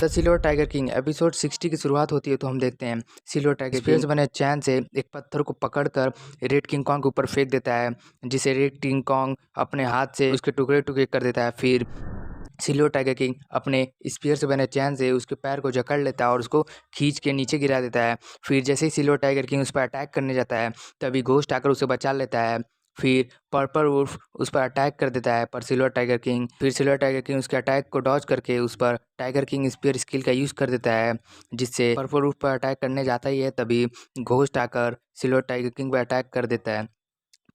The silver tiger king episode 60 की शुरुआत होती है तो हम देखते हैं सिल्वर टाइगर स्पेयर से बने चैन से एक पत्थर को पकड़कर रेड किंग कॉन्ग के ऊपर फेंक देता है, जिसे रेड किंग कॉन्ग अपने हाथ से उसके टुकड़े टुकड़े कर देता है। फिर सिल्वर टाइगर किंग अपने स्पीयर से बने चैन से उसके पैर को जकड़ लेता है और उसको खींच के नीचे गिरा देता है। फिर जैसे ही सिल्वर टाइगर किंग उस पर अटैक करने जाता है तभी घोस्ट आकर उसे बचा लेता है। फिर पर्पल वुल्फ उस पर अटैक कर देता है पर सिल्वर टाइगर किंग उसके अटैक को डॉज करके उस पर टाइगर किंग स्पीयर स्किल का यूज़ कर देता है, जिससे पर्पल वुल्फ पर अटैक करने जाता ही है तभी घोस्ट आकर सिल्वर टाइगर किंग पर अटैक कर देता है।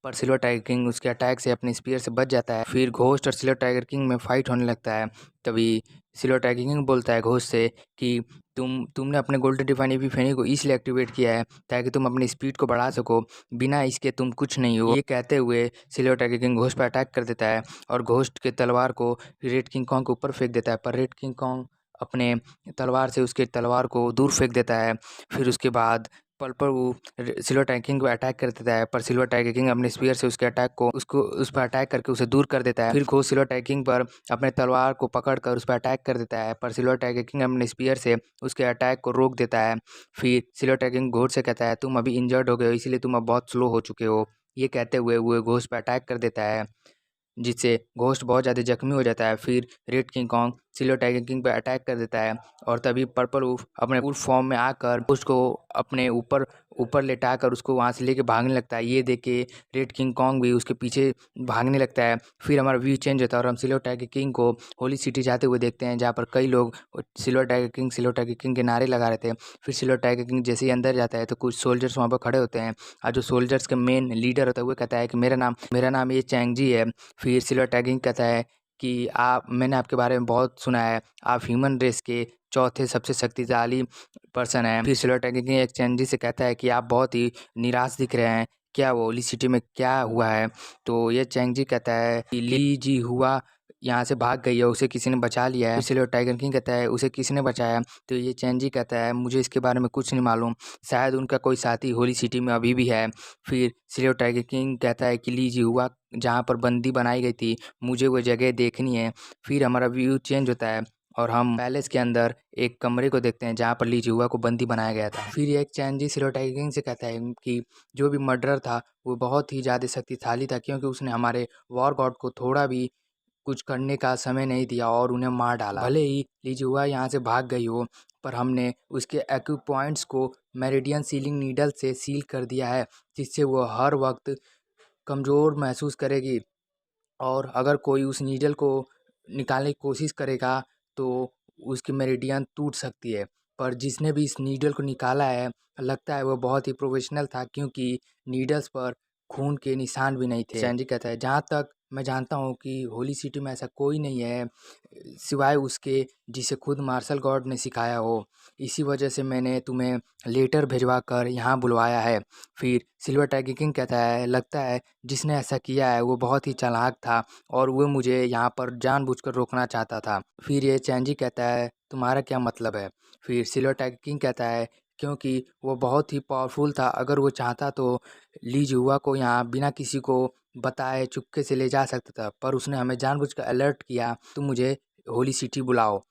पर सिल्वर टाइगर किंग उसके अटैक से अपने स्पीयर से बच जाता है। फिर घोस्ट और सिल्वर टाइगर किंग में फाइट होने लगता है। तभी सिल्वर टाइगर किंग बोलता है घोस्ट से कि तुमने अपने गोल्डन डिवाइन एपिफेनी को इसलिए एक्टिवेट किया है ताकि तुम अपनी स्पीड को बढ़ा सको, बिना इसके तुम कुछ नहीं हो। ये कहते हुए सिल्वर टाइगर किंग घोस्ट पर अटैक कर देता है और घोस्ट के तलवार को रेड किंग कॉन्ग के ऊपर फेंक देता है, पर रेड किंग कॉन्ग अपने तलवार से उसके तलवार को दूर फेंक देता है। फिर उसके बाद पर वो सिल्वर टाइगर किंग को अटैक कर देता है, पर सिल्वर टाइगर किंग अपने स्पीयर से उसके अटैक को उस पर अटैक करके उसे दूर कर देता है। फिर घोस्ट सिल्वर टाइगर किंग पर अपने तलवार को पकड़कर उस पर अटैक कर देता है, पर सिल्वर टाइगर किंग अपने स्पीयर से उसके अटैक को रोक देता है। फिर सिल्वर टाइगर किंग घोस्ट से कहता है तुम अभी इंजर्ड हो गए हो, इसलिए तुम अब बहुत स्लो हो चुके हो। ये कहते हुए वो घोस्ट पर अटैक कर देता है, जिससे घोस्ट बहुत ज़्यादा जख्मी हो जाता है। फिर red king Kong silver tiger king पे अटैक कर देता है और तभी पर्पल वुल्फ अपने वुल्फ फॉर्म में आकर घोस्ट को अपने ऊपर ऊपर लेटाकर उसको वहाँ से लेके भागने लगता है। ये देख के रेड किंग कॉन्ग भी उसके पीछे भागने लगता है। फिर हमारा व्यू चेंज होता है और हम सिल्वर टाइगर किंग को होली सिटी जाते हुए देखते हैं, जहाँ पर कई लोग सिल्वर टाइगर किंग के नारे लगा रहे थे। फिर सिल्वर टाइगर किंग जैसे ही अंदर जाता है तो कुछ सोल्जर्स वहाँ पर खड़े होते हैं और जो सोल्जर्स के मेन लीडर होता है वो कहता है कि मेरा नाम ये चैंगजी है। फिर सिल्वर टैगिंग कहता है कि मैंने आपके बारे में बहुत सुना है, आप ह्यूमन रेस के चौथे सबसे शक्तिशाली पर्सन हैं। फिर सिल्वर टैगिंग एक चैंजी से कहता है कि आप बहुत ही निराश दिख रहे हैं, क्या वो होली सिटी में क्या हुआ है? तो ये चैंगजी कहता है कि ली जी हुआ यहाँ से भाग गई है, उसे किसी ने बचा लिया है। फिर सिल्वर टाइगर किंग कहता है उसे किसी ने बचाया? तो ये चैंजी कहता है मुझे इसके बारे में कुछ नहीं मालूम, शायद उनका कोई साथी होली सिटी में अभी भी है। फिर सिल्वर टाइगर किंग कहता है कि ली जी हुआ जहाँ पर बंदी बनाई गई थी, मुझे वो जगह देखनी है। फिर हमारा व्यू चेंज होता है और हम पैलेस के अंदर एक कमरे को देखते हैं जहाँ पर ली जुआ को बंदी बनाया गया था। फिर एक चैनजी सिल्वर टाइगर किंग से कहता है कि जो भी मर्डरर था वो बहुत ही ज़्यादा शक्तिशाली था, क्योंकि उसने हमारे वॉर गॉड को थोड़ा भी कुछ करने का समय नहीं दिया और उन्हें मार डाला। भले ही ली जुआ यहाँ से भाग गई हो, पर हमने उसके एक्यू पॉइंट्स को मेरिडियन सीलिंग नीडल से सील कर दिया है, जिससे वो हर वक्त कमज़ोर महसूस करेगी और अगर कोई उस नीडल को निकालने की कोशिश करेगा तो उसकी मेरिडियन टूट सकती है। पर जिसने भी इस नीडल को निकाला है लगता है वो बहुत ही प्रोफेशनल था, क्योंकि नीडल्स पर खून के निशान भी नहीं थे। सैंडी कहता है जहाँ तक मैं जानता हूँ कि होली सिटी में ऐसा कोई नहीं है सिवाय उसके जिसे खुद मार्शल गॉड ने सिखाया हो, इसी वजह से मैंने तुम्हें लेटर भिजवा कर यहाँ बुलवाया है। फिर सिल्वर टाइगर किंग कहता है लगता है जिसने ऐसा किया है वो बहुत ही चालाक था और वो मुझे यहाँ पर जानबूझकर रोकना चाहता था। फिर ये चैंजी कहता है तुम्हारा क्या मतलब है? फिर सिल्वर टाइगर किंग कहता है क्योंकि वो बहुत ही पावरफुल था, अगर वो चाहता तो ली जुआ को यहाँ बिना किसी को बताए चुपके से ले जा सकता था, पर उसने हमें जानबूझकर अलर्ट किया तुम मुझे होली सिटी बुलाओ।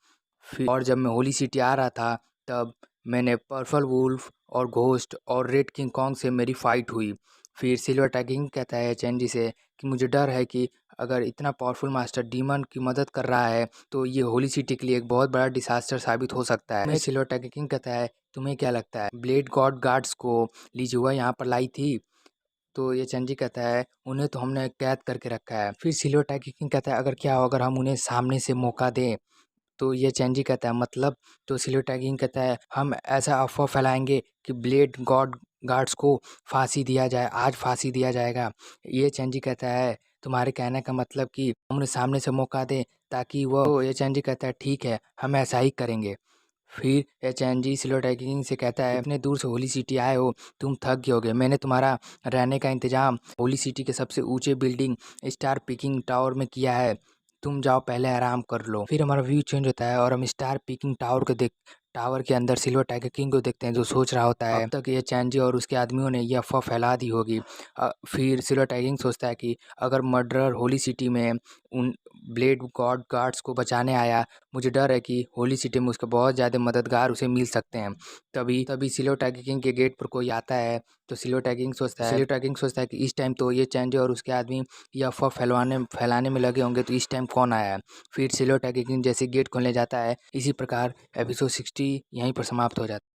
फिर और जब मैं होली सिटी आ रहा था तब मैंने पर्पल वुल्फ और घोस्ट और रेड किंग कॉन्ग से मेरी फाइट हुई। फिर सिल्वर टाइगिंग कहता है चैंडी से कि मुझे डर है कि अगर इतना पावरफुल मास्टर डीमन की मदद कर रहा है तो ये होली सिटी के लिए एक बहुत बड़ा डिसास्टर साबित हो सकता है। मैं सिल्वर टाइगिंग कहता है तुम्हें क्या लगता है ब्लेड गॉड गार्ड्स को लीजुआ यहाँ पर लाई थी? तो ये चंजी कहता है उन्हें तो हमने कैद करके रखा है। फिर सिल्वर टाइगिंग कहता है अगर क्या हो अगर हम उन्हें सामने से मौका दें? तो ये चैंजी कहता है मतलब? तो सिल्वर टाइगिंग कहता है हम ऐसा अफवाह फैलाएंगे कि ब्लेड गॉड गार्ड्स को फांसी दिया जाए, आज फांसी दिया जाएगा। ये चैंजी कहता है तुम्हारे कहने का मतलब कि हम उन्हें सामने से मौका दें ताकि वो। तो ये चैंजी कहता है ठीक है हम ऐसा ही करेंगे। फिर ये चैंजी सिल्वर टाइगिंग से कहता है इतने दूर से होली सिटी आए हो, तुम थक गए होगे, मैंने तुम्हारा रहने का इंतजाम होली सिटी के सबसे ऊंचे बिल्डिंग स्टार पिकिंग टावर में किया है, तुम जाओ पहले आराम कर लो। फिर हमारा व्यू चेंज होता है और हम स्टार पिकिंग टावर के अंदर सिल्वर टाइगर किंग को देखते हैं जो सोच रहा होता है अब तक ये चैंजी और उसके आदमियों ने यह अफवाह फैला दी होगी। फिर सिल्वर टाइगर किंग सोचता है कि अगर मर्डरर होली सिटी में उन ब्लेड गॉड गार्ड्स को बचाने आया। मुझे डर है कि होली सिटी में उसके बहुत ज़्यादा मददगार उसे मिल सकते हैं। तभी तभी सिलो टैगी किंग के गेट पर कोई आता है तो सिलो टैगिंग सोचता है कि इस टाइम तो ये चैंजे और उसके आदमी ये अफवाह फैलाने में लगे होंगे, तो इस टाइम कौन आया है। फिर सिलो टैगी किंग जैसे गेट खोलने जाता है। इसी प्रकार एपिसोड 60 यहीं पर समाप्त हो जाता है।